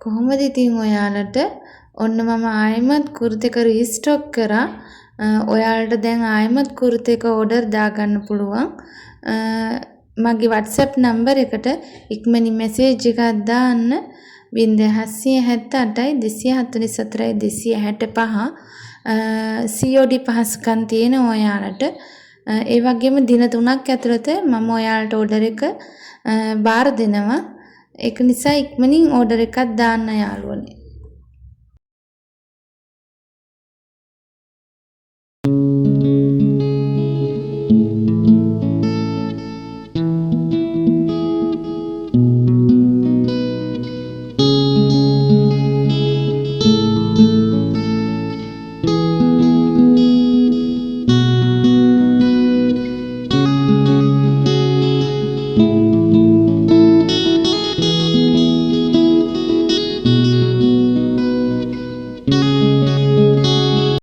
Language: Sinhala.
කොහොමද ඉතින් ඔයාලට ඔන්න මම ආයෙමත් කුර්තෙක රීස්ටොක් කරා. ඔයාලට දැන් ආයෙමත් කුර්තෙක ඕඩර් දාගන්න පුළුවන්. මගේ WhatsApp නම්බර් එකට ඉක්මනින් මැසේජ් එකක් දාන්න 0778යි 244යි 265. COD පහසුකම් තියෙනවා ඔයාලට. ඒ වගේම දින 3ක් ඇතුළත මම ඔයාලට ඕඩර් එක බාර දෙනවා. ඒක නිසා ඉක්මනින් ඕඩර් එකක් දාන්න යාළුවනේ.